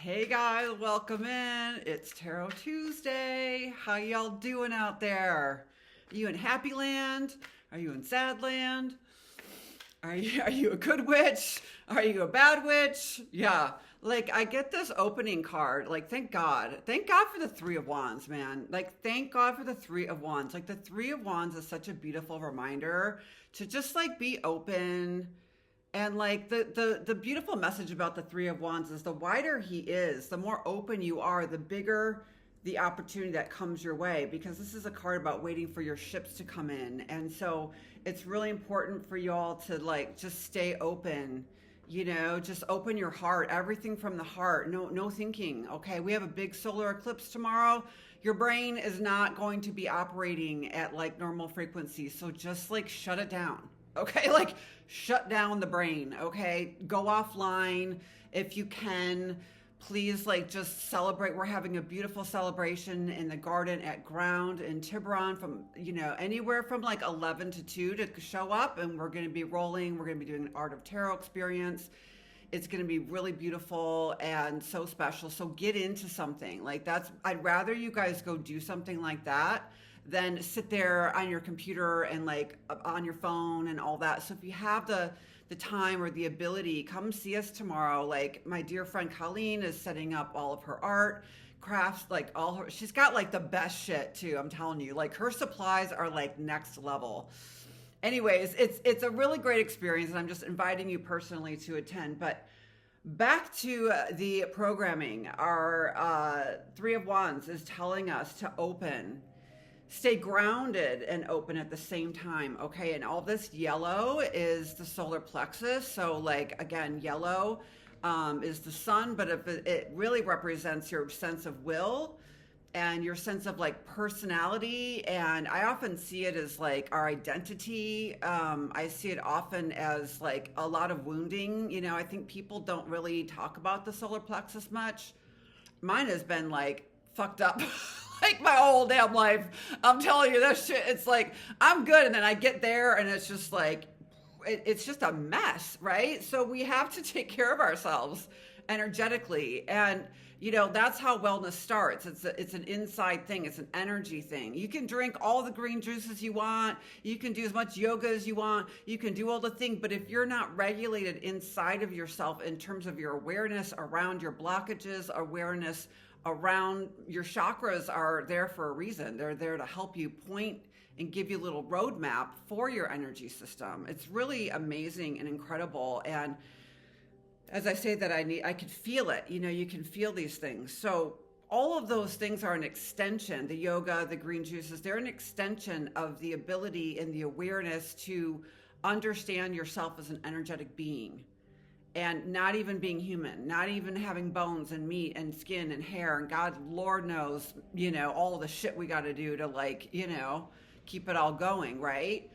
Hey guys, welcome in. It's Tarot Tuesday. How y'all doing out there? Are you in happy land? Are you in sad land? Are you a good witch? Are you a bad witch? Yeah. Like I get this opening card. Like thank God. Thank God for the 3 of Wands, man. Like thank God for the 3 of Wands. Like the 3 of Wands is such a beautiful reminder to just like be open. And like the beautiful message about the 3 of Wands is the wider he is, the more open you are, the bigger the opportunity that comes your way, because this is a card about waiting for your ships to come in. And so it's really important for y'all to like just stay open, just open your heart, everything from the heart. No thinking. Okay, we have a big solar eclipse tomorrow. Your brain is not going to be operating at like normal frequencies. So just like shut it down. Okay, like shut down the brain. Okay, go offline if you can. Please, like, just celebrate. We're having a beautiful celebration in the garden at Ground in Tiburon from, anywhere from like 11 to 2 to show up. And we're going to be rolling. We're going to be doing an Art of Tarot experience. It's going to be really beautiful and so special. So get into something like I'd rather you guys go do something like that than sit there on your computer and like on your phone and all that. So if you have the time or the ability, come see us tomorrow. Like my dear friend Colleen is setting up all of her art, crafts, like she's got like the best shit too. I'm telling you, like her supplies are like next level. Anyways, it's a really great experience and I'm just inviting you personally to attend. But back to the programming, our 3 of Wands is telling us to stay grounded and open at the same time. Okay. And all this yellow is the solar plexus. So like, again, yellow is the sun, but if it really represents your sense of will and your sense of like personality. And I often see it as like our identity. I see it often as like a lot of wounding. I think people don't really talk about the solar plexus much. Mine has been like fucked up. Like my whole damn life. I'm telling you that shit. It's like, I'm good. And then I get there and it's just like, it's just a mess, right? So we have to take care of ourselves energetically. And, that's how wellness starts. It's an inside thing. It's an energy thing. You can drink all the green juices you want. You can do as much yoga as you want. You can do all the things. But if you're not regulated inside of yourself in terms of your awareness around your blockages, awareness around your chakras are there for a reason. They're there to help you point and give you a little roadmap for your energy system. It's really amazing and incredible. And as I say that, I could feel it. You can feel these things. So all of those things are an extension. The yoga, the green juices, they're an extension of the ability and the awareness to understand yourself as an energetic being. And not even being human, not even having bones and meat and skin and hair. And God, Lord knows, all the shit we got to do to like, keep it all going, right?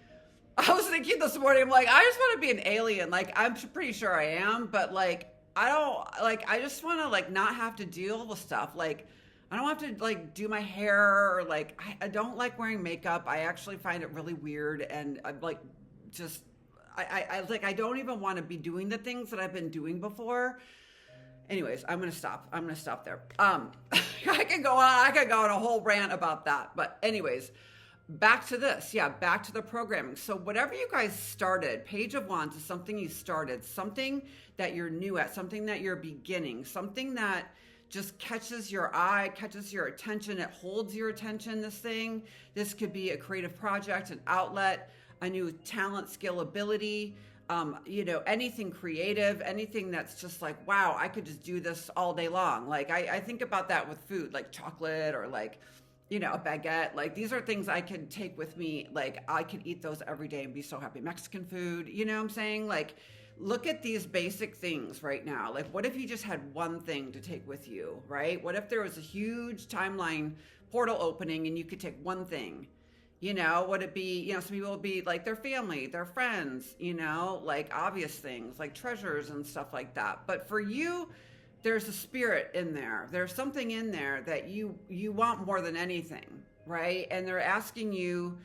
I was thinking this morning, I'm like, I just want to be an alien. Like, I'm pretty sure I am, but like, I just want to like not have to deal with stuff. Like, I don't have to like do my hair or like, I don't like wearing makeup. I actually find it really weird. And I'm like, just, I don't even want to be doing the things that I've been doing before. Anyways, I'm going to stop there. I could go on a whole rant about that. But anyways, back to this. Yeah. Back to the programming. So whatever you guys started, Page of Wands is something you started, something that you're new at, something that you're beginning, something that just catches your eye, catches your attention. It holds your attention. This could be a creative project, an outlet, a new talent, skill, ability, anything creative, anything that's just like, wow, I could just do this all day long. Like I think about that with food, like chocolate or like, a baguette. Like these are things I could take with me. Like I could eat those every day and be so happy. Mexican food, you know what I'm saying? Like, look at these basic things right now. Like what if you just had one thing to take with you, right? What if there was a huge timeline portal opening and you could take one thing? Would it be, some people would be like their family, their friends, like obvious things like treasures and stuff like that. But for you, there's a spirit in there. There's something in there that you want more than anything, right? And they're asking you,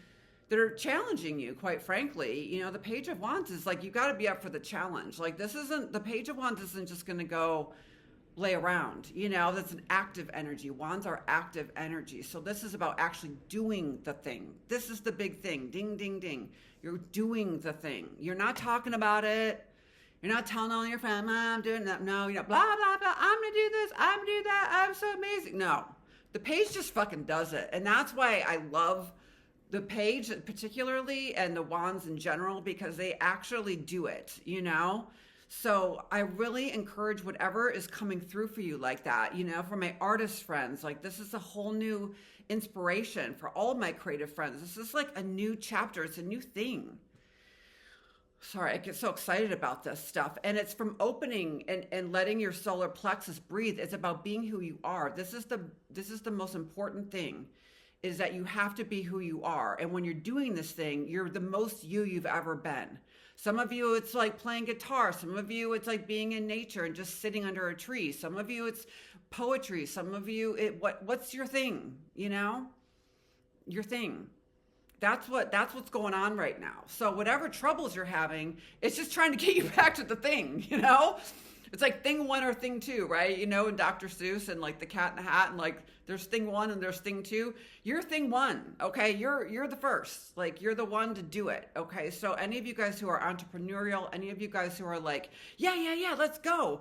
they're challenging you, quite frankly. The Page of Wands is like, you got to be up for the challenge. Like the Page of Wands isn't just going to go, lay around. You know, that's an active energy. Wands are active energy. So this is about actually doing the thing. This is the big thing. Ding, ding, ding. You're doing the thing. You're not talking about it. You're not telling all your friends, I'm doing that. No, you're not blah, blah, blah. I'm going to do this. I'm going to do that. I'm so amazing. No, the page just fucking does it. And that's why I love the page particularly and the wands in general, because they actually do it, you know? So I really encourage whatever is coming through for you like that, you know, for my artist friends, like this is a whole new inspiration for all of my creative friends. This is like a new chapter. It's a new thing. Sorry, I get so excited about this stuff. And it's from opening and letting your solar plexus breathe. It's about being who you are. This is the most important thing, is that you have to be who you are. And when you're doing this thing, you're the most you've ever been. Some of you, it's like playing guitar. Some of you, it's like being in nature and just sitting under a tree. Some of you, it's poetry. Some of you, what's your thing, you know? Your thing. That's what's going on right now. So whatever troubles you're having, it's just trying to get you back to the thing, you know? It's like thing one or thing two, right? You know, in Dr. Seuss and like the Cat in the Hat, and like there's thing one and there's thing two. You're thing one, okay? You're the first. Like you're the one to do it, okay? So any of you guys who are entrepreneurial, any of you guys who are like, yeah, let's go.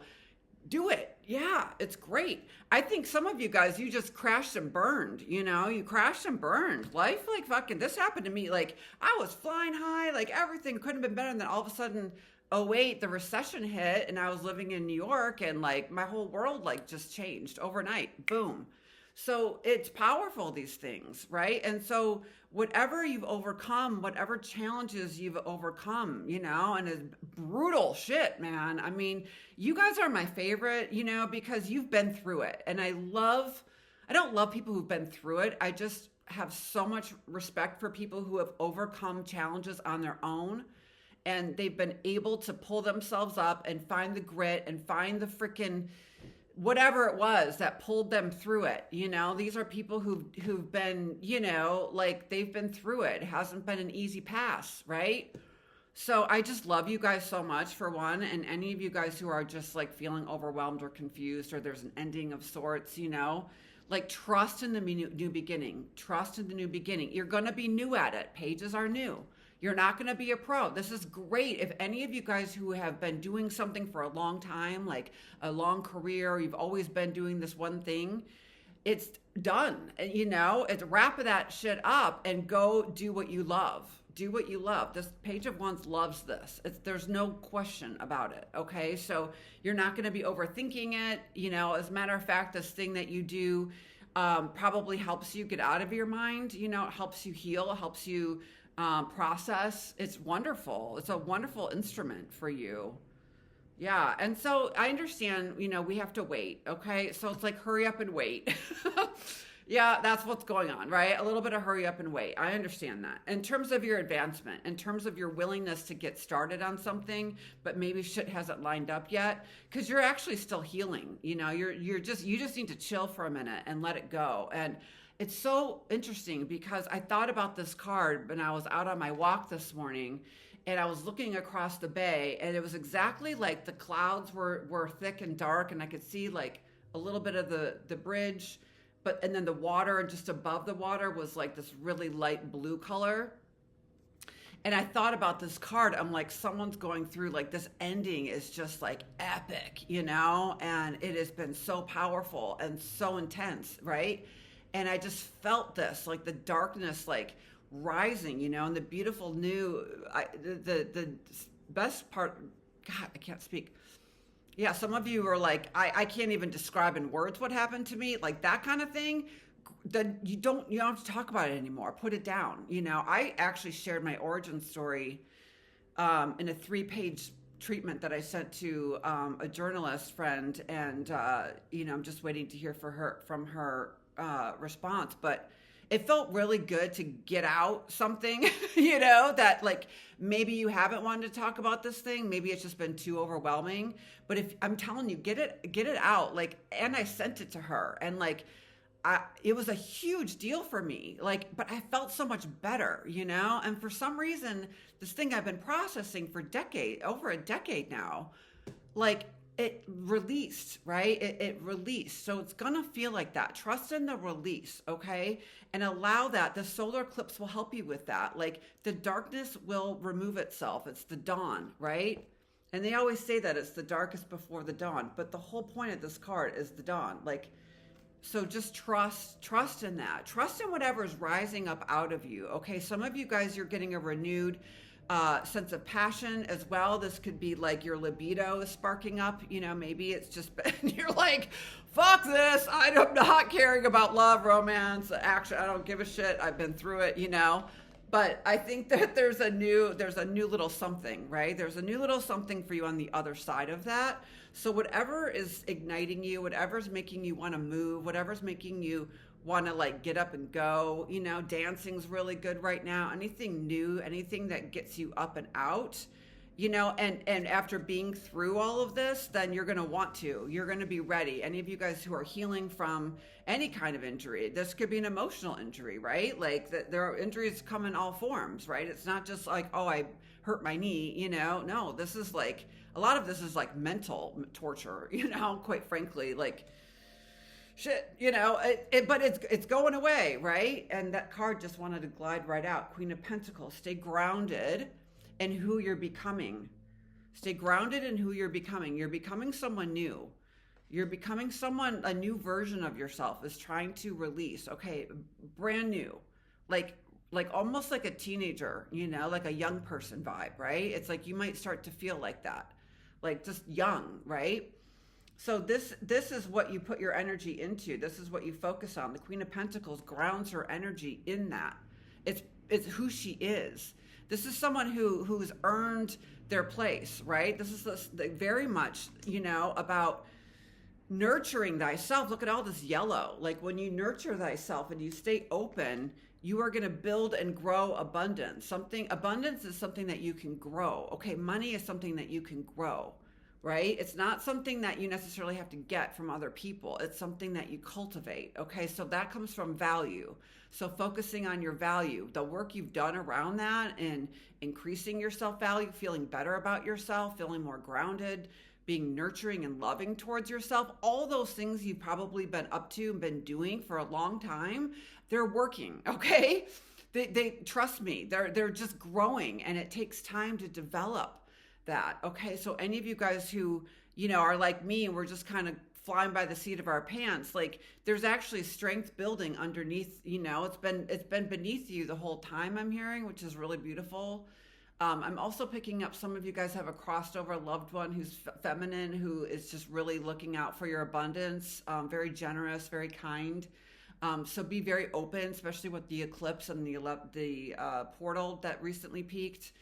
Do it. Yeah, it's great. I think some of you guys, you just crashed and burned, you know? You crashed and burned. Life, like fucking, this happened to me. Like I was flying high, like everything couldn't have been better. And then all of a sudden, '08, the recession hit and I was living in New York and like my whole world like just changed overnight. Boom. So it's powerful, these things, right? And so whatever you've overcome, whatever challenges you've overcome, you know, and it's brutal shit, man. I mean, you guys are my favorite, you know, because you've been through it. And I don't love people who've been through it. I just have so much respect for people who have overcome challenges on their own. And they've been able to pull themselves up and find the grit and find the freaking whatever it was that pulled them through it. You know, these are people who've been, you know, like they've been through it. It hasn't been an easy pass, right? So I just love you guys so much, for one. And any of you guys who are just like feeling overwhelmed or confused, or there's an ending of sorts, you know, like trust in the new beginning. Trust in the new beginning. You're going to be new at it. Pages are new. You're not going to be a pro. This is great. If any of you guys who have been doing something for a long time, like a long career, you've always been doing this one thing, it's done. You know, it's wrap that shit up and go do what you love. Do what you love. This Page of Wands loves this. There's no question about it. Okay. So you're not going to be overthinking it. You know, as a matter of fact, this thing that you do probably helps you get out of your mind. You know, it helps you heal. It helps you process. It's wonderful. It's a wonderful instrument for you. Yeah. And so I understand, you know, we have to wait. Okay. So it's like, hurry up and wait. Yeah, that's what's going on, right? A little bit of hurry up and wait. I understand that. In terms of your advancement, in terms of your willingness to get started on something, but maybe shit hasn't lined up yet, because you're actually still healing. You know, you just need to chill for a minute and let it go. And it's so interesting because I thought about this card when I was out on my walk this morning, and I was looking across the bay, and it was exactly like the clouds were thick and dark, and I could see like a little bit of the bridge, and then the water just above the water was like this really light blue color. And I thought about this card. I'm like, someone's going through, like, this ending is just like epic, you know, and it has been so powerful and so intense, right? And I just felt this, like the darkness, like rising, you know, and the beautiful new, the best part, God, I can't speak. Yeah, some of you are like, I can't even describe in words what happened to me, like that kind of thing. Then you don't have to talk about it anymore. Put it down. You know, I actually shared my origin story in a 3-page treatment that I sent to a journalist friend, and you know, I'm just waiting to hear from her response. But it felt really good to get out something, you know, that like maybe you haven't wanted to talk about this thing. Maybe it's just been too overwhelming. But if I'm telling you, get it out. Like, and I sent it to her, and like, it was a huge deal for me. Like, but I felt so much better, you know. And for some reason, this thing I've been processing for over a decade now, like it released, right? It released. So it's going to feel like that. Trust in the release, okay? And allow that. The solar eclipse will help you with that. Like the darkness will remove itself. It's the dawn, right? And they always say that it's the darkest before the dawn. But the whole point of this card is the dawn. Like, so just trust in that. Trust in whatever's rising up out of you. Okay, some of you guys, you're getting a renewed sense of passion as well. This could be like your libido is sparking up. You know, maybe it's just you're like, fuck this. I'm not caring about love, romance, action. I don't give a shit. I've been through it, you know. But I think that there's a new little something, right? There's a new little something for you on the other side of that. So whatever is igniting you, whatever's making you want to move, whatever's making you want to like get up and go, you know, dancing's really good right now. Anything new, anything that gets you up and out, you know, and after being through all of this, then you're going to be ready. Any of you guys who are healing from any kind of injury, this could be an emotional injury, right? Like there are injuries come in all forms, right? It's not just like, oh, I hurt my knee, you know, no, this is like, a lot of this is like mental torture, you know, quite frankly, like shit, you know, but it's going away, right? And that card just wanted to glide right out. Queen of Pentacles, stay grounded in who you're becoming. Stay grounded in who you're becoming. You're becoming someone new. You're becoming someone, a new version of yourself is trying to release. Okay, brand new. Like almost like a teenager, you know, like a young person vibe, right? It's like you might start to feel like that. Like just young, right? So this is what you put your energy into. This is what you focus on. The Queen of Pentacles grounds her energy in that. It's who she is. This is someone who's earned their place, right? This is very much, you know, about nurturing thyself. Look at all this yellow. Like when you nurture thyself and you stay open, you are going to build and grow abundance. Abundance is something that you can grow. Okay, money is something that you can grow, right? It's not something that you necessarily have to get from other people. It's something that you cultivate. Okay, so that comes from value. So focusing on your value, the work you've done around that and increasing your self-value, feeling better about yourself, feeling more grounded, being nurturing and loving towards yourself, all those things you've probably been up to and been doing for a long time, they're working, okay? They trust me, they're just growing, and it takes time to develop that, okay? So any of you guys who, you know, are like me and we're just kind of flying by the seat of our pants, like there's actually strength building underneath, you know, it's been beneath you the whole time, I'm hearing, which is really beautiful. I'm also picking up some of you guys have a crossed over loved one who's feminine, who is just really looking out for your abundance, very generous, very kind. So be very open, especially with the eclipse and the portal that recently peaked.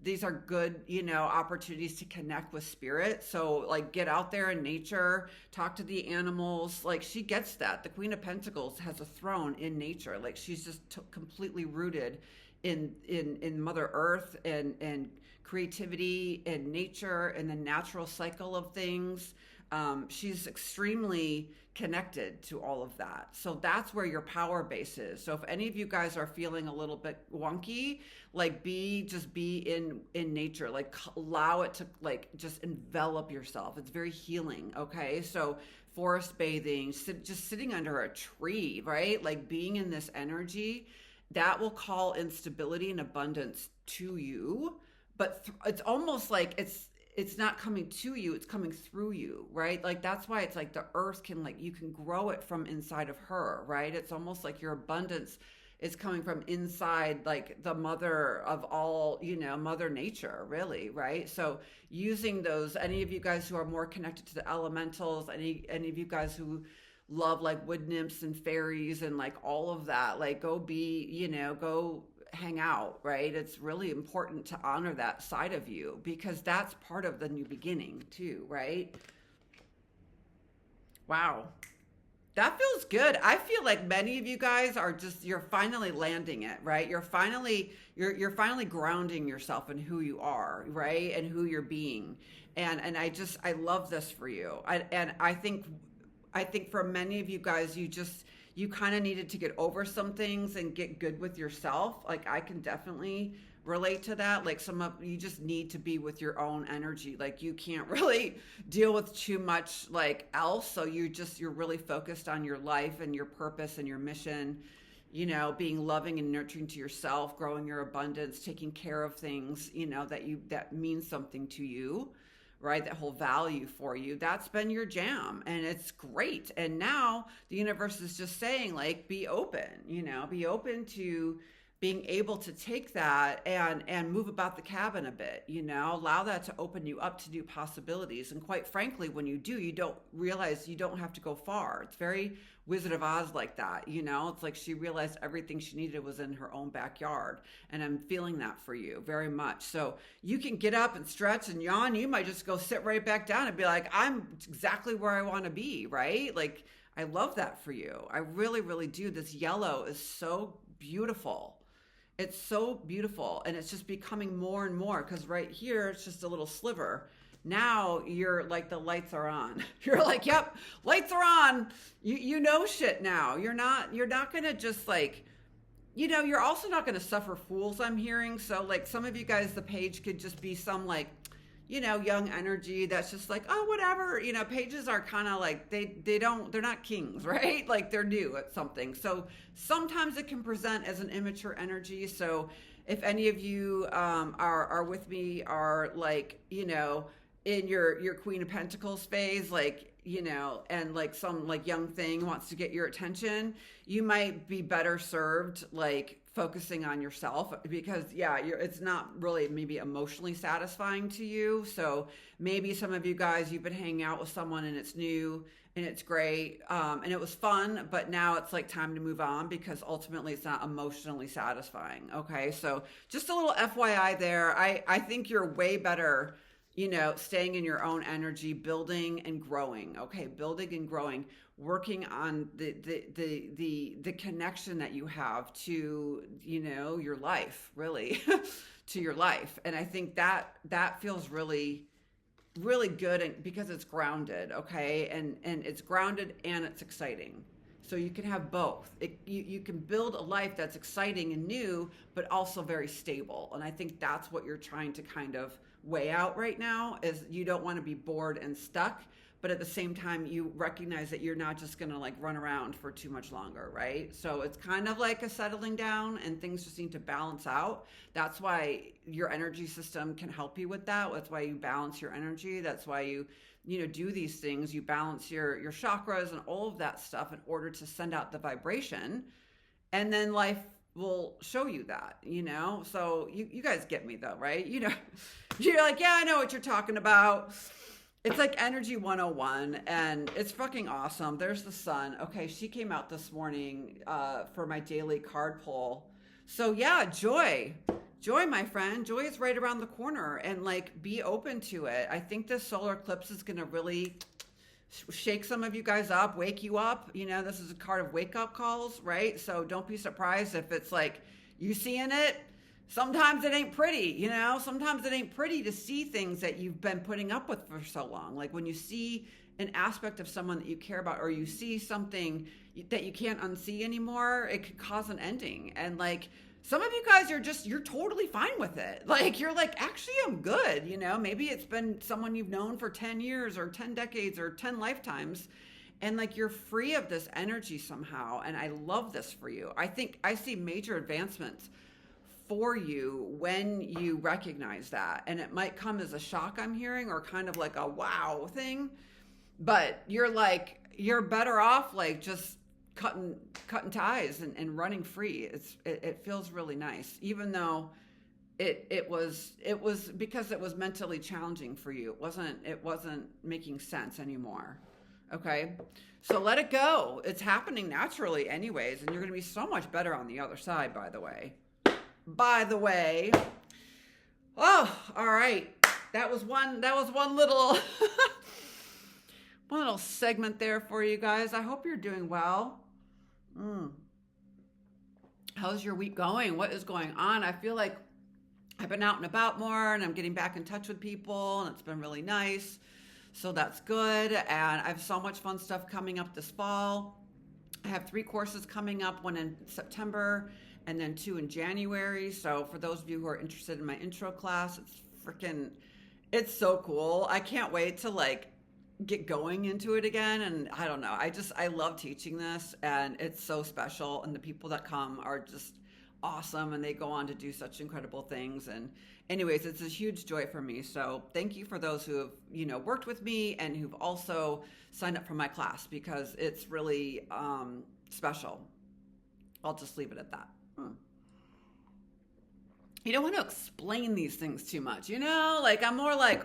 These are good, you know, opportunities to connect with spirit. So like get out there in nature, talk to the animals. Like she gets that. The Queen of Pentacles has a throne in nature. Like she's just completely rooted in Mother Earth and creativity and nature and the natural cycle of things. She's extremely connected to all of that. So that's where your power base is. So if any of you guys are feeling a little bit wonky, like just be in nature, like allow it to like just envelop yourself. It's very healing. Okay. So forest bathing, just sitting under a tree, right? Like being in this energy that will call instability and abundance to you. But it's almost like it's not coming to you, it's coming through you, right? Like that's why it's like the earth can, like you can grow it from inside of her, right? It's almost like your abundance is coming from inside, like the mother of all, you know, Mother Nature, really, right? So using those, any of you guys who are more connected to the elementals, any of you guys who love like wood nymphs and fairies and like all of that, like go hang out, right? It's really important to honor that side of you because that's part of the new beginning too, right? Wow. That feels good. I feel like many of you guys are you're finally landing it, right? You're finally grounding yourself in who you are, right? And who you're being. And I love this for you. I think I think for many of you guys, you kind of needed to get over some things and get good with yourself. Like I can definitely relate to that. Like you just need to be with your own energy. Like you can't really deal with too much like else. So you're really focused on your life and your purpose and your mission, being loving and nurturing to yourself, growing your abundance, taking care of things, that means something to you, right? That whole value for you. That's been your jam and it's great. And now the universe is just saying like, be open, be open to being able to take that and move about the cabin a bit, allow that to open you up to new possibilities. And quite frankly, when you do, you don't realize you don't have to go far. It's very Wizard of Oz like that, it's like she realized everything she needed was in her own backyard. And I'm feeling that for you very much. So you can get up and stretch and yawn. You might just go sit right back down and be like, I'm exactly where I want to be, right? Like, I love that for you. I really, really do. This yellow is so beautiful. It's so beautiful, and it's just becoming more and more because right here, it's just a little sliver. Now you're like, the lights are on. You're like, yep, lights are on. You know shit now. You're not going to just like, you're also not going to suffer fools, I'm hearing. So like some of you guys, the page could just be some like, young energy that's just like, oh, whatever. Pages are kind of like, they're not kings, right? Like they're new at something. So sometimes it can present as an immature energy. So if any of you are with me, are like, in your Queen of Pentacles phase, like, and like some like young thing wants to get your attention, you might be better served like focusing on yourself because it's not really maybe emotionally satisfying to you. So maybe some of you guys, you've been hanging out with someone and it's new and it's great and it was fun, but now it's like time to move on because ultimately it's not emotionally satisfying. Okay, so just a little FYI there. I think you're way better staying in your own energy, building and growing. Okay, building and growing, working on the connection that you have to your life, really, to your life. And I think that feels really, really good, and because it's grounded. Okay, and it's grounded and it's exciting. So you can have both. You can build a life that's exciting and new, but also very stable. And I think that's what you're trying to kind of weigh out right now, is you don't want to be bored and stuck, but at the same time, you recognize that you're not just going to like run around for too much longer, right? So it's kind of like a settling down and things just need to balance out. That's why your energy system can help you with that. That's why you balance your energy. That's why you do these things. You balance your chakras and all of that stuff in order to send out the vibration. And then life will show you that, So you guys get me though, right? You're like, yeah, I know what you're talking about. It's like Energy 101 and it's fucking awesome. There's the sun. Okay, she came out this morning for my daily card pull. So yeah, joy, my friend. Joy is right around the corner and like be open to it. I think this solar eclipse is going to really shake some of you guys up, wake you up. This is a card of wake up calls, right? So don't be surprised if it's like you seeing it. Sometimes it ain't pretty, sometimes it ain't pretty to see things that you've been putting up with for so long. Like when you see an aspect of someone that you care about, or you see something that you can't unsee anymore, it could cause an ending. And like some of you guys you're totally fine with it. Like you're like, actually, I'm good. Maybe it's been someone you've known for 10 years or 10 decades or 10 lifetimes. And like you're free of this energy somehow. And I love this for you. I think I see major advancements for you when you recognize that. And it might come as a shock, I'm hearing, or kind of like a wow thing. But you're better off like just cutting ties and running free. It feels really nice, even though it was because it was mentally challenging for you. It wasn't making sense anymore. Okay, so let it go. It's happening naturally anyways, and you're going to be so much better on the other side, by the way. Oh, all right. That was one little one little segment there for you guys. I hope you're doing well. How's your week going? What is going on? I feel like I've been out and about more and I'm getting back in touch with people and it's been really nice. So that's good. And I have so much fun stuff coming up this fall. I have 3 courses coming up, one in September and then 2 in January. So for those of you who are interested in my intro class, it's so cool. I can't wait to like get going into it again. And I don't know, I love teaching this, and it's so special. And the people that come are just awesome, and they go on to do such incredible things. And anyways, it's a huge joy for me. So thank you for those who have, worked with me and who've also signed up for my class, because it's really special. I'll just leave it at that. You don't want to explain these things too much, like I'm more like,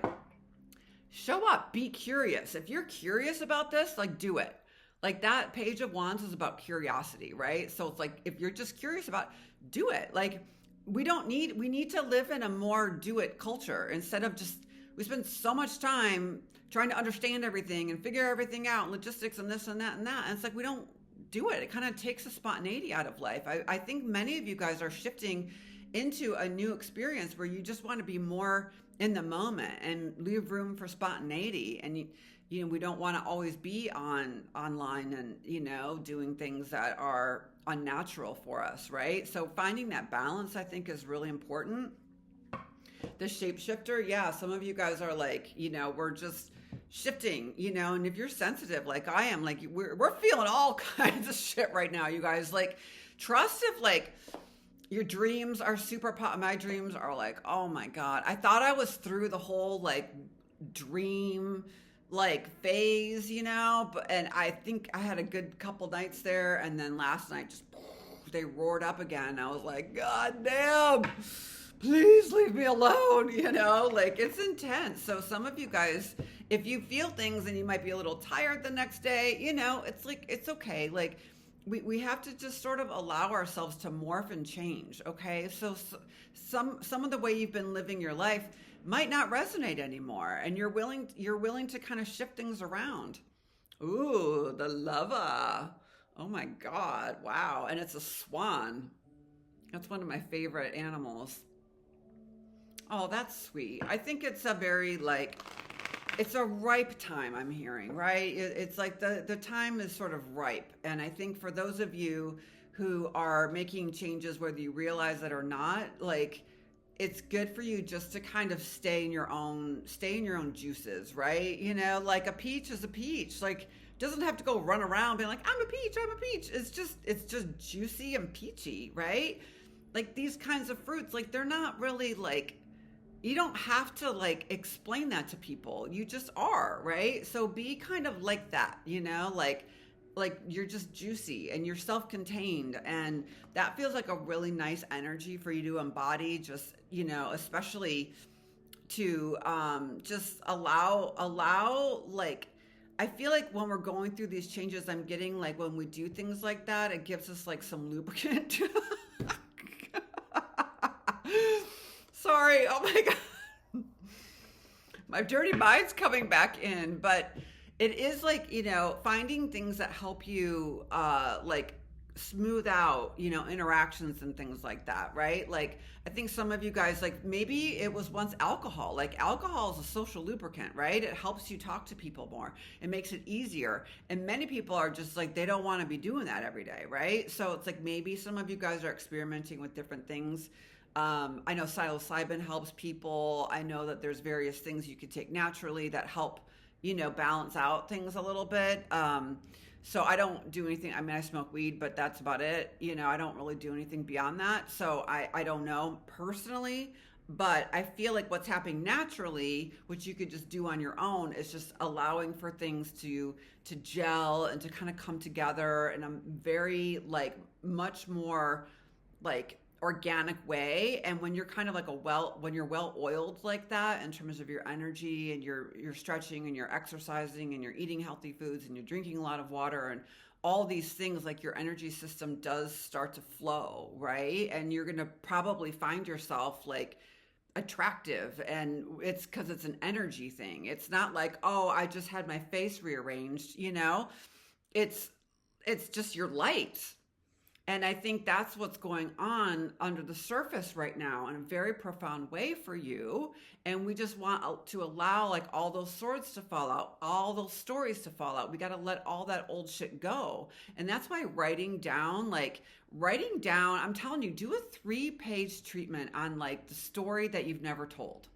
show up, be curious. If you're curious about this, like do it. Like that Page of Wands is about curiosity, right? So it's like, if you're just curious about, do it. Like we need to live in a more do it culture, instead of just, we spend so much time trying to understand everything and figure everything out, logistics and this and that and that. And it's like, we don't do it. It kind of takes the spontaneity out of life. I think many of you guys are shifting into a new experience where you just want to be more in the moment and leave room for spontaneity. And we don't want to always be online and doing things that are unnatural for us, right? So finding that balance, I think, is really important. The shapeshifter, yeah, some of you guys are like, we're just shifting, and if you're sensitive like I am, like we're feeling all kinds of shit right now, you guys. Like, trust if like your dreams are super my dreams are like, oh my God, I thought I was through the whole like dream like phase, but and I think I had a good couple nights there, and then last night just they roared up again. I was like, God damn, please leave me alone, like it's intense. So some of you guys, if you feel things and you might be a little tired the next day, it's like, it's okay. Like we have to just sort of allow ourselves to morph and change. Okay. So some of the way you've been living your life might not resonate anymore, and you're willing to kind of shift things around. Ooh, the lover. Oh my God. Wow. And it's a swan. That's one of my favorite animals. Oh, that's sweet. I think it's a very it's a ripe time, I'm hearing, right? It's like the time is sort of ripe. And I think for those of you who are making changes, whether you realize it or not, like it's good for you just to kind of stay in your own juices, right? Like a peach is a peach. Like, doesn't have to go run around being like, I'm a peach. It's just juicy and peachy, right? Like these kinds of fruits, like they're not really like, you don't have to like explain that to people. You just are, right? So be kind of like that, like you're just juicy and you're self-contained, and that feels like a really nice energy for you to embody, just, especially to just allow like, I feel like when we're going through these changes, I'm getting like when we do things like that, it gives us like some lubricant. Sorry. Oh my God. My dirty mind's coming back in, but it is like, finding things that help you like smooth out, interactions and things like that, right? Like, I think some of you guys, like maybe it was once alcohol. Like alcohol is a social lubricant, right? It helps you talk to people more. It makes it easier. And many people are just like, they don't want to be doing that every day, right? So it's like maybe some of you guys are experimenting with different things. I know psilocybin helps people. I know that there's various things you could take naturally that help, balance out things a little bit. So I don't do anything. I mean, I smoke weed, but that's about it. I don't really do anything beyond that. So I don't know personally, but I feel like what's happening naturally, which you could just do on your own, is just allowing for things to gel and to kind of come together in a very like much more like organic way. And when you're kind of like when you're well oiled like that in terms of your energy, and you're stretching and you're exercising and you're eating healthy foods and you're drinking a lot of water and all these things, like your energy system does start to flow, right? And you're going to probably find yourself like attractive, and it's because it's an energy thing. It's not like, oh, I just had my face rearranged, it's just your light. And I think that's what's going on under the surface right now in a very profound way for you. And we just want to allow like all those swords to fall out, all those stories to fall out. We got to let all that old shit go. And that's why writing down, I'm telling you, do a 3-page treatment on like the story that you've never told,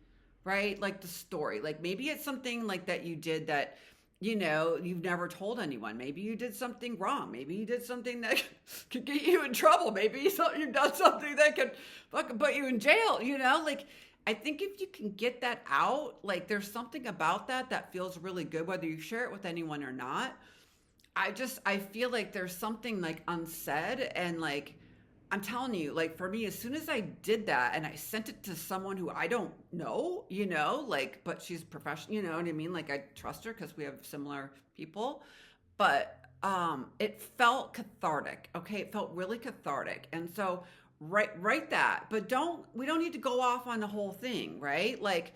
right? Like the story, like maybe it's something like that you did that you've never told anyone. Maybe you did something wrong. Maybe you did something that could get you in trouble. Maybe you've done something that could fucking put you in jail, Like, I think if you can get that out, like there's something about that feels really good, whether you share it with anyone or not. I feel like there's something like unsaid, and like, I'm telling you, like for me, as soon as I did that and I sent it to someone who I don't know, like, but she's professional, you know what I mean? Like I trust her because we have similar people, but it felt cathartic. Okay. It felt really cathartic. And so write that, but we don't need to go off on the whole thing, right? Like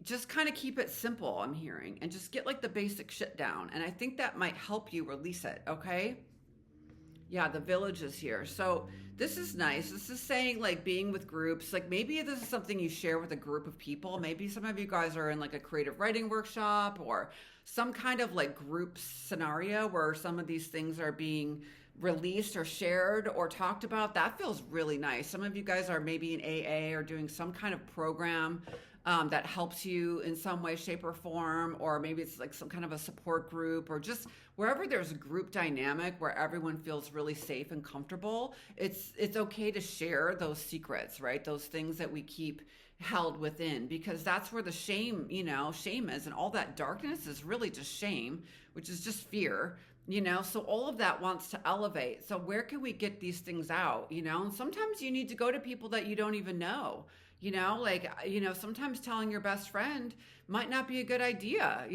just kind of keep it simple, I'm hearing, and just get like the basic shit down. And I think that might help you release it. Okay. Yeah, the village is here. So this is nice. This is saying like being with groups. Like maybe this is something you share with a group of people. Maybe some of you guys are in like a creative writing workshop or some kind of like group scenario where some of these things are being released or shared or talked about. That feels really nice. Some of you guys are maybe in AA or doing some kind of program that helps you in some way, shape, or form, or maybe it's like some kind of a support group, or just wherever there's a group dynamic where everyone feels really safe and comfortable. It's okay to share those secrets, right? Those things that we keep held within, because that's where the shame is, and all that darkness is really just shame, which is just fear. So all of that wants to elevate. So where can we get these things out? And sometimes you need to go to people that you don't even know. Sometimes telling your best friend might not be a good idea,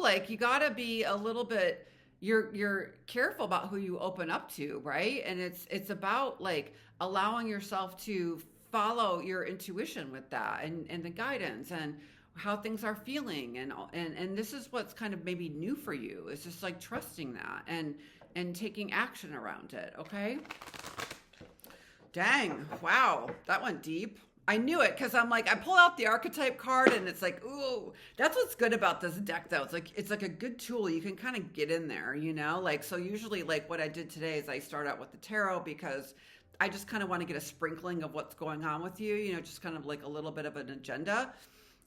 like you gotta be a little bit, you're careful about who you open up to, right? And it's about like allowing yourself to follow your intuition with that and the guidance and how things are feeling. And this is what's kind of maybe new for you. It's just like trusting that and taking action around it. Okay. Dang. Wow. That went deep. I knew it because I'm like, I pull out the archetype card and it's like, ooh, that's what's good about this deck though. It's like a good tool. You can kind of get in there, like, so usually like what I did today is I start out with the tarot because I just kind of want to get a sprinkling of what's going on with you, just kind of like a little bit of an agenda.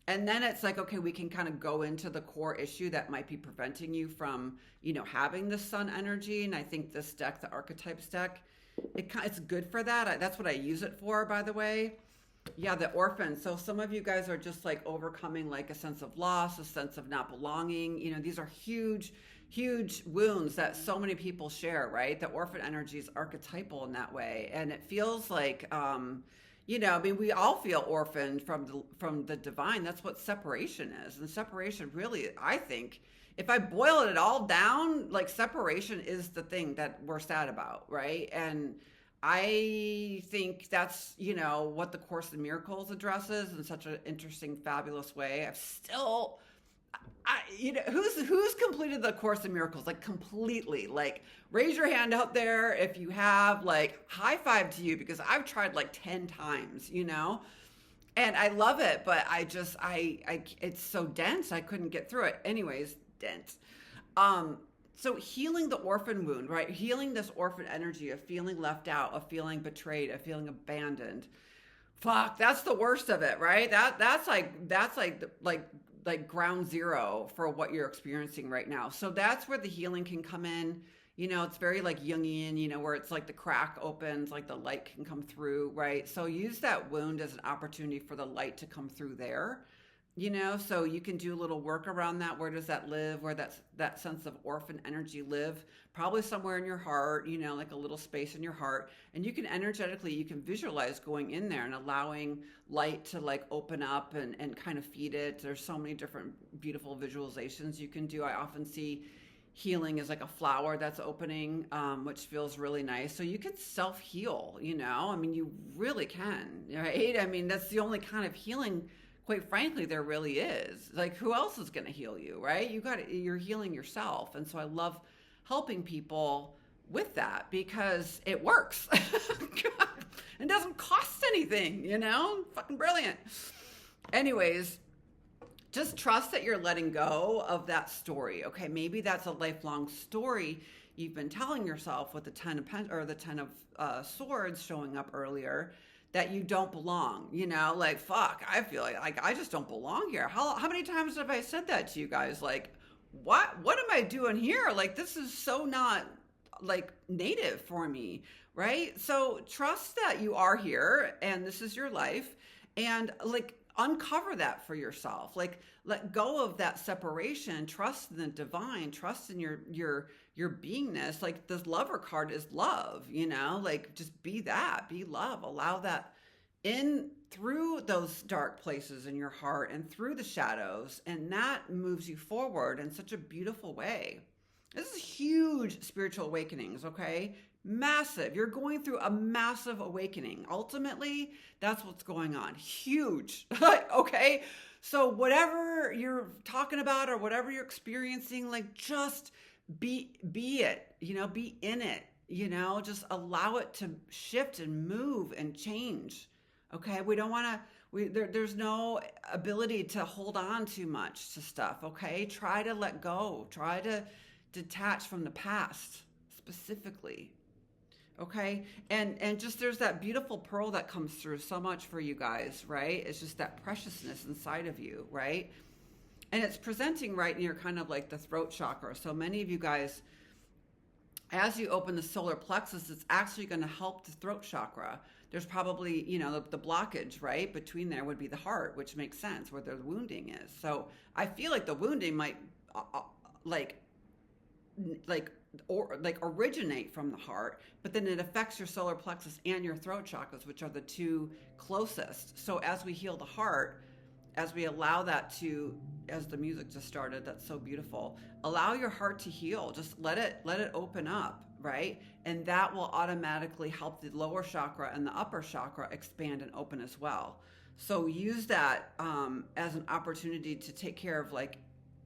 And then it's like, okay, we can kind of go into the core issue that might be preventing you from, having the sun energy. And I think this deck, the archetypes deck, it's good for that. That's what I use it for, by the way. Yeah, the orphan. So some of you guys are just like overcoming like a sense of loss, a sense of not belonging. These are huge, huge wounds that so many people share, right? The orphan energy is archetypal in that way. And it feels like, we all feel orphaned from the divine. That's what separation is. And separation really, I think, if I boil it all down, like separation is the thing that we're sad about, right? And I think that's, what the Course in Miracles addresses in such an interesting, fabulous way. Who's completed the Course in Miracles? Like completely, like raise your hand out there if you have, like high five to you, because I've tried like 10 times, and I love it, but it's so dense. I couldn't get through it. Anyways, dense. So healing the orphan wound, right? Healing this orphan energy of feeling left out, of feeling betrayed, of feeling abandoned. Fuck, that's the worst of it, right? That's like ground zero for what you're experiencing right now. So that's where the healing can come in. It's very like Jungian, where it's like the crack opens, like the light can come through, right? So use that wound as an opportunity for the light to come through there. So you can do a little work around that. Where does that live? Where that sense of orphan energy live? Probably somewhere in your heart, like a little space in your heart. And you can energetically, you can visualize going in there and allowing light to like open up and kind of feed it. There's so many different beautiful visualizations you can do. I often see healing as like a flower that's opening, which feels really nice. So you can self-heal, you really can, right? That's the only kind of healing, quite frankly, there really is. Like, who else is going to heal you, right? You're healing yourself. And so I love helping people with that because it works. It doesn't cost anything, Fucking brilliant. Anyways, just trust that you're letting go of that story. Okay, maybe that's a lifelong story you've been telling yourself with the 10 of the 10 of Swords showing up earlier, that you don't belong. Like, fuck, I feel like I just don't belong here. How many times have I said that to you guys? Like, what am I doing here? Like, this is so not like native for me, right? So trust that you are here and this is your life, and like uncover that for yourself. Like, let go of that separation, trust in the divine, trust in your beingness. Like, this Lover card is love, like, just be that, be love, allow that in through those dark places in your heart and through the shadows, and that moves you forward in such a beautiful way. This is huge spiritual awakenings, okay? Massive. You're going through a massive awakening. Ultimately, that's what's going on. Huge. Okay? So whatever you're talking about or whatever you're experiencing, like, just be it, be in it, just allow it to shift and move and change. Okay? We don't want to, there's no ability to hold on too much to stuff. Okay? Try to let go. Try to detach from the past specifically. Okay. And just, there's that beautiful pearl that comes through so much for you guys, right? It's just that preciousness inside of you, right? And it's presenting right near kind of like the throat chakra. So many of you guys, as you open the solar plexus, it's actually going to help the throat chakra. There's probably, the blockage, right? Between there would be the heart, which makes sense, where the wounding is. So I feel like the wounding might originate from the heart, but then it affects your solar plexus and your throat chakras, which are the two closest. So as we heal the heart, as we allow that to, as the music just started, that's so beautiful, allow your heart to heal. Just let it open up, right? And that will automatically help the lower chakra and the upper chakra expand and open as well. So use that as an opportunity to take care of, like,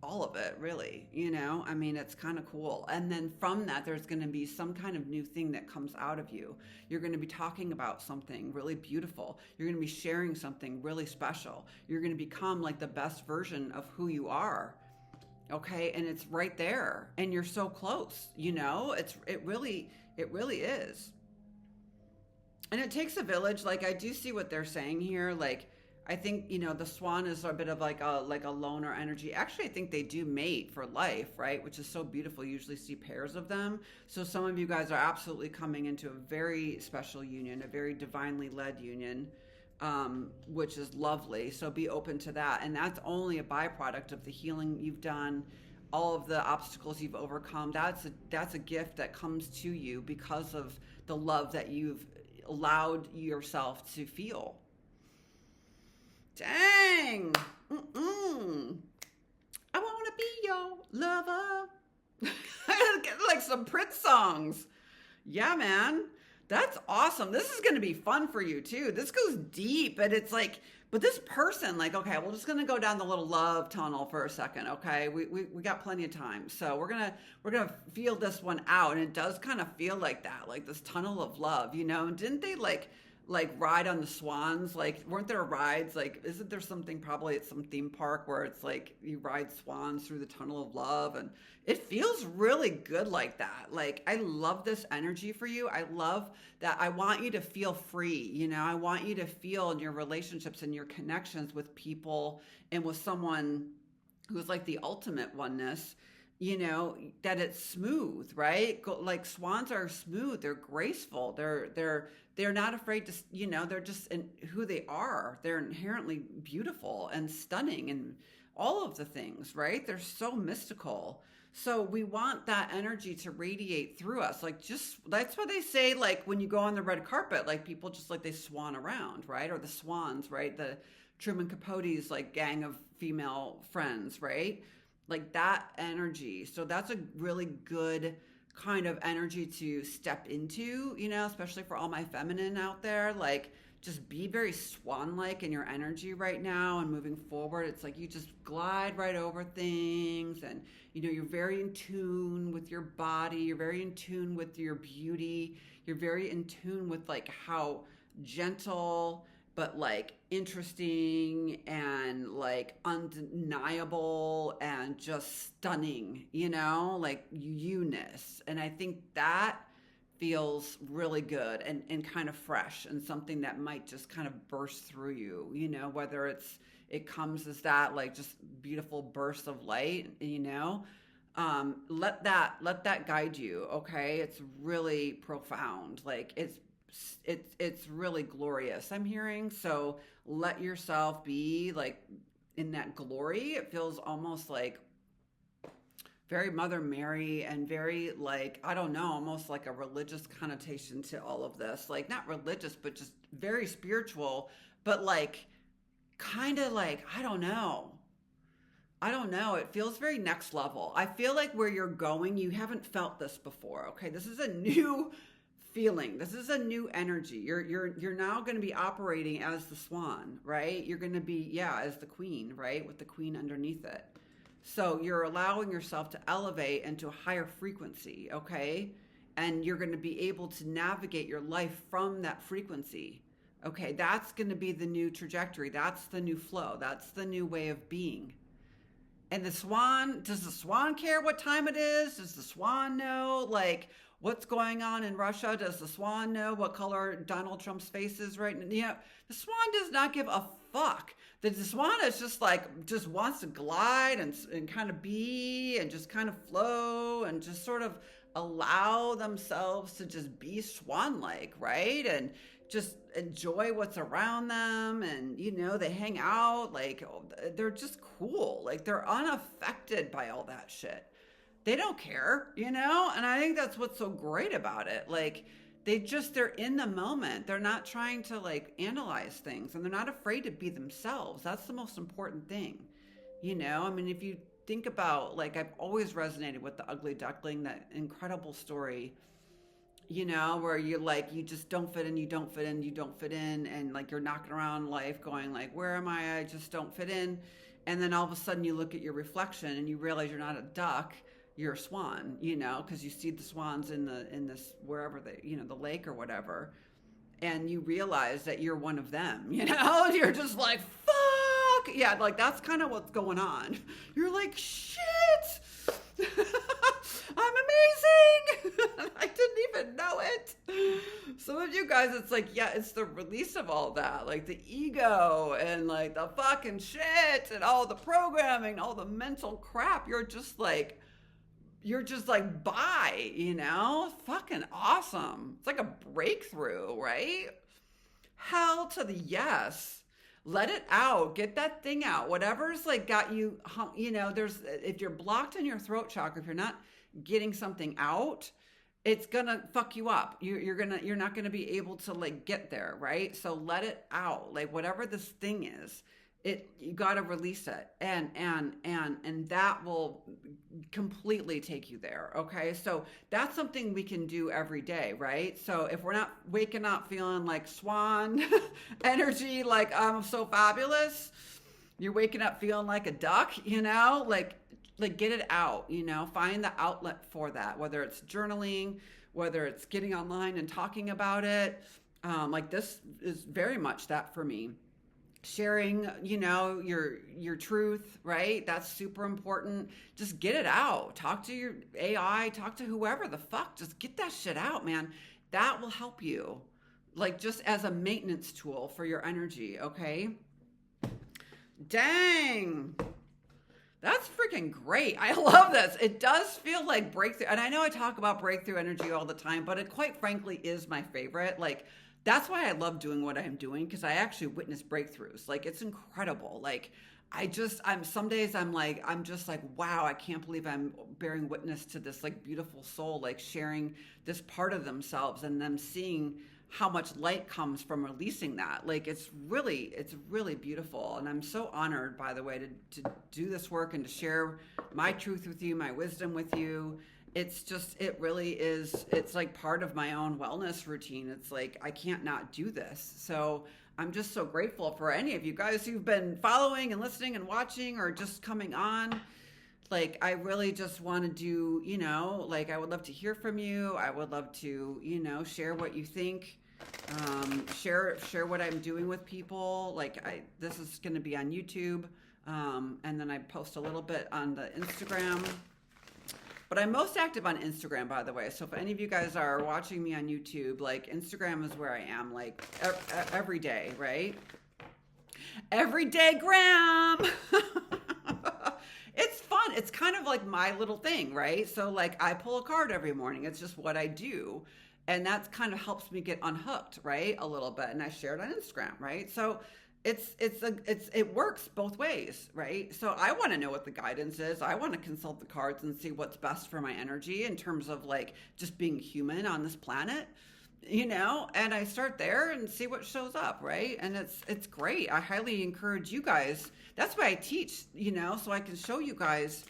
all of it, really. I mean, it's kind of cool. And then from that, there's going to be some kind of new thing that comes out of you. You're going to be talking about something really beautiful. You're going to be sharing something really special. You're going to become like the best version of who you are. Okay. And it's right there, and you're so close, it really is. And it takes a village. Like, I do see what they're saying here. Like, I think, the swan is a bit of like a loner energy. Actually, I think they do mate for life, right? Which is so beautiful. You usually see pairs of them. So some of you guys are absolutely coming into a very special union, a very divinely led union, which is lovely. So be open to that. And that's only a byproduct of the healing you've done, all of the obstacles you've overcome. That's a gift that comes to you because of the love that you've allowed yourself to feel. Dang. I want to be your lover. Like some Prince songs. Yeah, man. That's awesome. This is going to be fun for you too. This goes deep, and it's like, but this person, like, okay, we're just going to go down the little love tunnel for a second. Okay. We got plenty of time. So we're going to feel this one out. And it does kind of feel like that, like this tunnel of love, and didn't they like ride on the swans? Like, weren't there rides? Like, isn't there something probably at some theme park where it's like you ride swans through the tunnel of love? And it feels really good like that. Like, I love this energy for you. I love that. I want you to feel free. I want you to feel in your relationships and your connections with people and with someone who's like the ultimate oneness, that it's smooth, right? Like, swans are smooth. They're graceful. They're not afraid to, they're just in who they are. They're inherently beautiful and stunning and all of the things, right? They're so mystical. So we want that energy to radiate through us. Like, just, that's why they say, like, when you go on the red carpet, like, people just like, they swan around, right? Or the swans, right? The Truman Capote's like gang of female friends, right? Like that energy. So that's a really good kind of energy to step into, especially for all my feminine out there. Like, just be very swan-like in your energy right now and moving forward. It's like you just glide right over things, and you're very in tune with your body, you're very in tune with your beauty, you're very in tune with like how gentle but like interesting and like undeniable and just stunning, like you-ness. And I think that feels really good and kind of fresh and something that might just kind of burst through you, whether it comes as that like just beautiful burst of light, let that guide you. Okay. It's really profound. Like it's really glorious, I'm hearing. So let yourself be like in that glory. It feels almost like very Mother Mary and very like, I don't know, almost like a religious connotation to all of this. Like not religious, but just very spiritual, but like kind of like, I don't know. It feels very next level. I feel like where you're going, you haven't felt this before. Okay. This is a new feeling. This is a new energy. You're now going to be operating as the swan, right? You're going to be, as the queen, right? With the queen underneath it. So you're allowing yourself to elevate into a higher frequency, okay? And you're going to be able to navigate your life from that frequency. Okay, that's going to be the new trajectory. That's the new flow. That's the new way of being. And the swan, does the swan care what time it is? Does the swan know like what's going on in Russia? Does the swan know what color Donald Trump's face is right now? The swan does not give a fuck. The swan is just like, just wants to glide and kind of be and just kind of flow and just sort of allow themselves to just be swan-like, right? And just enjoy what's around them. And, they hang out, like, they're just cool. Like, they're unaffected by all that shit. They don't care, And I think that's what's so great about it. Like, they're in the moment. They're not trying to like analyze things, and they're not afraid to be themselves. That's the most important thing. I mean, if you think about, like, I've always resonated with the Ugly Duckling, that incredible story, where you just don't fit in, you don't fit in, you don't fit in. And like, you're knocking around life going like, where am I? I just don't fit in. And then all of a sudden you look at your reflection and you realize you're not a duck. You're a swan, because you see the swans in this, wherever the lake or whatever. And you realize that you're one of them, you're just like, fuck. Yeah. Like that's kind of what's going on. You're like, shit, I'm amazing. I didn't even know it. Some of you guys, it's like, it's the release of all that, like the ego and like the fucking shit and all the programming, all the mental crap. You're just like, bye, fucking awesome. It's like a breakthrough, right? Hell to the yes. Let it out. Get that thing out. Whatever's like got you, if you're blocked in your throat chakra, if you're not getting something out, it's gonna fuck you up. You're not gonna be able to like get there, right? So let it out. Like whatever this thing is, you got to release it, and that will completely take you there. Okay. So that's something we can do every day. Right. So if we're not waking up feeling like swan energy, like I'm so fabulous, you're waking up feeling like a duck, like get it out, find the outlet for that, whether it's journaling, whether it's getting online and talking about it. Like this is very much that for me. Sharing, your truth, right? That's super important. Just get it out. Talk to your AI, talk to whoever the fuck. Just get that shit out, man. That will help you. Like just as a maintenance tool for your energy, okay? Dang. That's freaking great. I love this. It does feel like breakthrough. And I know I talk about breakthrough energy all the time, but it quite frankly is my favorite. Like, that's why I love doing what I'm doing, because I actually witness breakthroughs. Like, it's incredible. Like, some days I'm just like, wow, I can't believe I'm bearing witness to this like beautiful soul, like sharing this part of themselves and them seeing how much light comes from releasing that. Like, it's really beautiful. And I'm so honored, by the way, to do this work and to share my truth with you, my wisdom with you. it's just, it really is, it's like part of my own wellness routine. It's like, I can't not do this. So I'm just so grateful for any of you guys who've been following and listening and watching or just coming on. Like, I really just want to do, like, I would love to hear from you. I would love to, share what you think. Share what I'm doing with people. Like, this is going to be on YouTube. And then I post a little bit on the Instagram. But I'm most active on Instagram, by the way. So if any of you guys are watching me on YouTube, like, Instagram is where I am, like, every day, right? Every day, Graham! It's fun. It's kind of like my little thing, right? So, like, I pull a card every morning. It's just what I do. And that kind of helps me get unhooked, right? A little bit. And I share it on Instagram, right? So it works both ways, right? So I want to know what the guidance is. I want to consult the cards and see what's best for my energy in terms of, like, just being human on this planet, and I start there and see what shows up, right? And it's great. I highly encourage you guys. That's why I teach, so I can show you guys,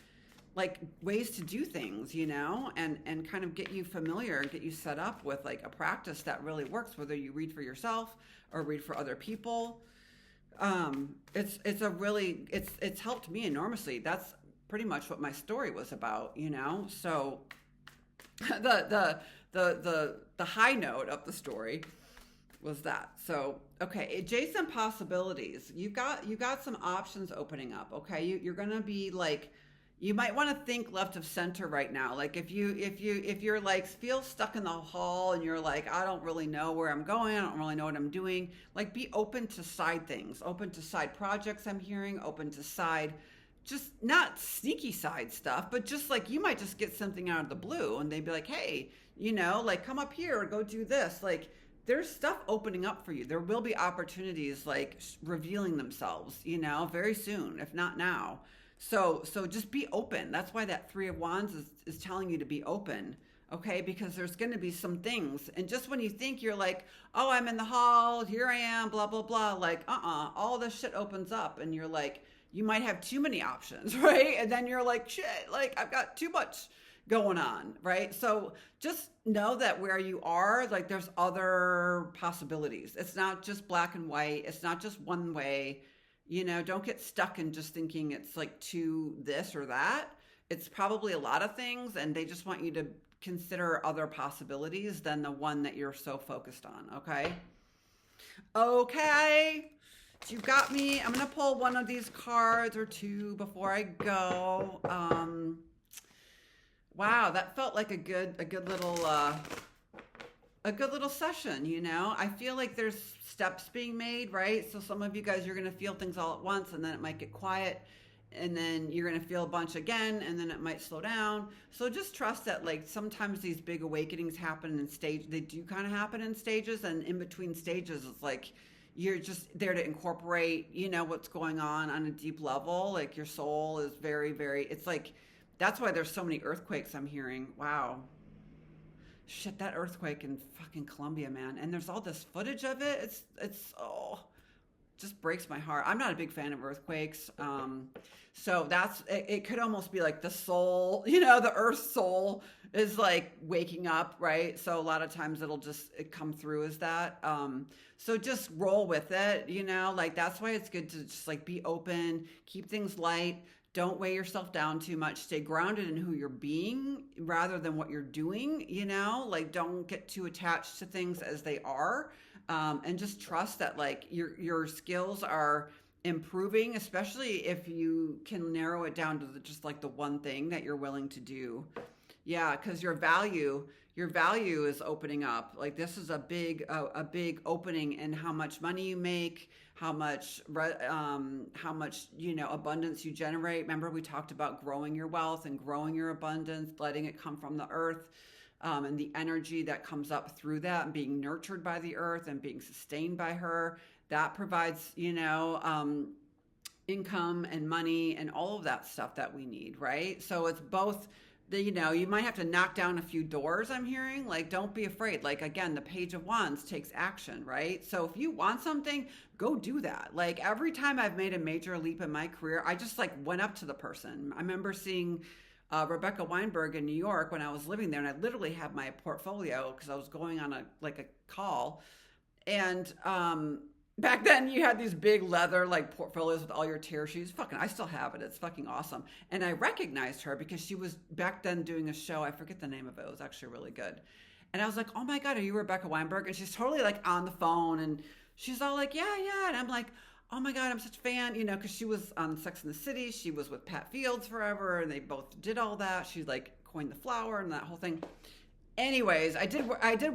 like, ways to do things, and kind of get you familiar and get you set up with, like, a practice that really works, whether you read for yourself or read for other people. It's helped me enormously. That's pretty much what my story was about, so the high note of the story was that. So, okay, adjacent possibilities. You've got some options opening up. Okay, you're gonna be like, you might want to think left of center right now. Like, if you're like, feel stuck in the hall and you're like, I don't really know where I'm going, I don't really know what I'm doing. Like, be open to side things, open to side projects. I'm hearing open to side, just not sneaky side stuff, but just like, you might just get something out of the blue and they'd be like, hey, like, come up here or go do this. Like, there's stuff opening up for you. There will be opportunities, like, revealing themselves, very soon, if not now. So just be open. That's why that 3 of Wands is telling you to be open, okay? Because there's going to be some things. And just when you think you're like, oh, I'm in the hall, here I am, blah, blah, blah, like, all this shit opens up and you're like, you might have too many options, right? And then you're like, shit, like, I've got too much going on, right? So just know that where you are, like, there's other possibilities. It's not just black and white. It's not just one way. Don't get stuck in just thinking it's like to this or that. It's probably a lot of things, and they just want you to consider other possibilities than the one that you're so focused on, okay? Okay, you got me. I'm going to pull one of these cards or two before I go. Wow, that felt like a good little session, I feel like there's steps being made, right? So some of you guys, you're going to feel things all at once, and then it might get quiet, and then you're going to feel a bunch again, and then it might slow down. So just trust that, like, sometimes these big awakenings happen in they do kind of happen in stages, and in between stages, it's like you're just there to incorporate, what's going on a deep level. Like, your soul is very, very, it's like, that's why there's so many earthquakes I'm hearing. Wow. Shit, that earthquake in fucking Colombia, man. And there's all this footage of it. It's just breaks my heart. I'm not a big fan of earthquakes. So it could almost be like the soul, the earth's soul is like waking up, right? So a lot of times it come through as that. So just roll with it, like, that's why it's good to just, like, be open, keep things light. Don't weigh yourself down too much. Stay grounded in who you're being rather than what you're doing, like, don't get too attached to things as they are. And just trust that, like, your skills are improving, especially if you can narrow it down to just like the one thing that you're willing to do. Yeah, because your value is opening up. Like, this is a big opening in how much money you make, how much abundance you generate. Remember, we talked about growing your wealth and growing your abundance, letting it come from the earth, and the energy that comes up through that, and being nurtured by the earth and being sustained by her. That provides, income and money and all of that stuff that we need, right? So it's both. You might have to knock down a few doors, I'm hearing. Like, don't be afraid. Like, again, the Page of Wands takes action, right? So if you want something, go do that. Like, every time I've made a major leap in my career, I just, like, went up to the person. I remember seeing Rebecca Weinberg in New York when I was living there, and I literally had my portfolio because I was going on a call, and back then you had these big leather like portfolios with all your tear sheets. Fucking, I still have it. It's fucking awesome. And I recognized her because she was back then doing a show. I forget the name of it. It was actually really good. And I was like, oh my God, are you Rebecca Weinberg? And she's totally like on the phone, and she's all like, yeah, yeah. And I'm like, oh my God, I'm such a fan, because she was on Sex and the City. She was with Pat Fields forever, and they both did all that. She like coined the flower and that whole thing. Anyways, I did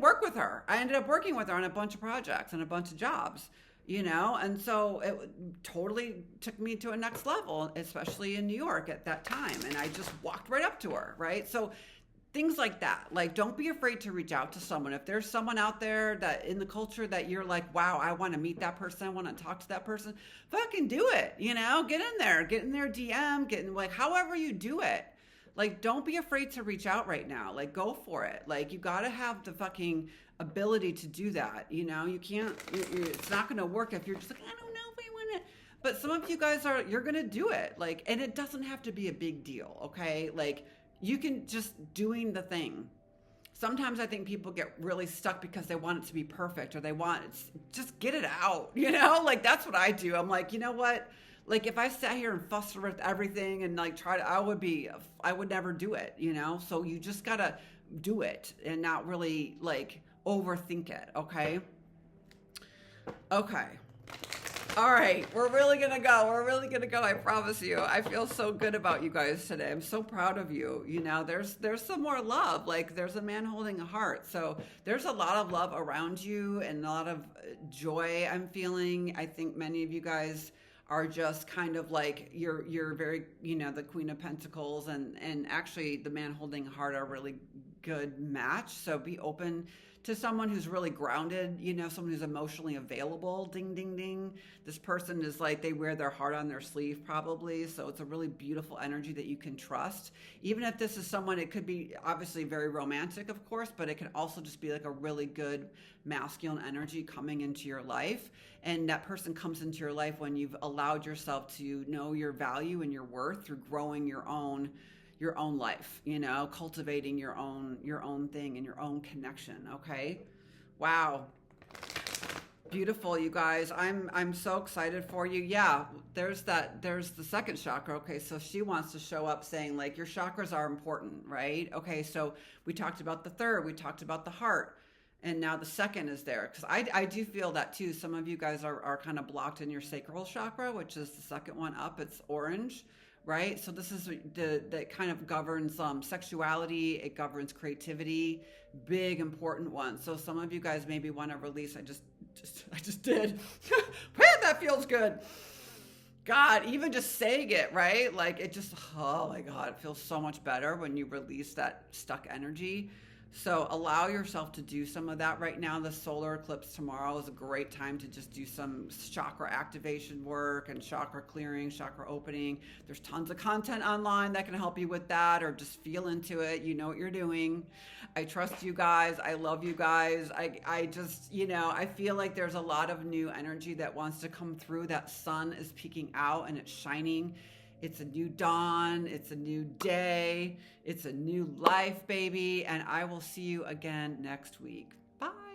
work with her. I ended up working with her on a bunch of projects and a bunch of jobs, and so it totally took me to a next level, especially in New York at that time. And I just walked right up to her, right? So things like that. Like, don't be afraid to reach out to someone. If there's someone out there that in the culture that you're like, wow, I want to meet that person, I want to talk to that person, fucking do it. Get in their DM, get in, like, however you do it. Like, don't be afraid to reach out right now. Like, go for it. Like, you got to have the fucking ability to do that. You can't, it's not going to work if you're just like, I don't know if I want to. But some of you guys you're going to do it. Like, and it doesn't have to be a big deal. Okay. Like, you can just doing the thing. Sometimes I think people get really stuck because they want it to be perfect, or just get it out, like that's what I do. I'm like, you know what? Like if I sat here and fussed with everything and like I would never do it, So you just gotta do it and not really like overthink it. Okay. Okay. All right, we're really gonna go. I promise you. I feel so good about you guys today. I'm so proud of you. There's some more love. Like there's a man holding a heart. So there's a lot of love around you and a lot of joy I'm feeling. I think many of you guys are just kind of like you're very, the Queen of Pentacles and actually the man holding a heart are a really good match. So be open to someone who's really grounded, someone who's emotionally available. Ding, ding, ding. This person is like, they wear their heart on their sleeve probably. So it's a really beautiful energy that you can trust. Even if this is someone, it could be obviously very romantic, of course, but it can also just be like a really good masculine energy coming into your life. And that person comes into your life when you've allowed yourself to know your value and your worth through growing your own life, cultivating your own thing and your own connection. Okay. Wow. Beautiful, you guys. I'm so excited for you. Yeah. There's the second chakra. Okay. So she wants to show up saying like, your chakras are important, right? Okay. So we talked about the third, we talked about the heart, and now the second is there. Cause I do feel that too. Some of you guys are kind of blocked in your sacral chakra, which is the second one up. It's orange. Right? So this is that kind of governs sexuality. It governs creativity, big, important one. So some of you guys maybe want to release. I just did. Man, that feels good. God, even just saying it, right? Like it just, oh my God, it feels so much better when you release that stuck energy. So allow yourself to do some of that right now. The solar eclipse tomorrow is a great time to just do some chakra activation work and chakra clearing, chakra opening. There's tons of content online that can help you with that, or just feel into it. You know what you're doing. I trust you guys. I love you guys. I just, I feel like there's a lot of new energy that wants to come through. That sun is peeking out and it's shining. It's a new dawn. It's a new day. It's a new life, baby. And I will see you again next week. Bye.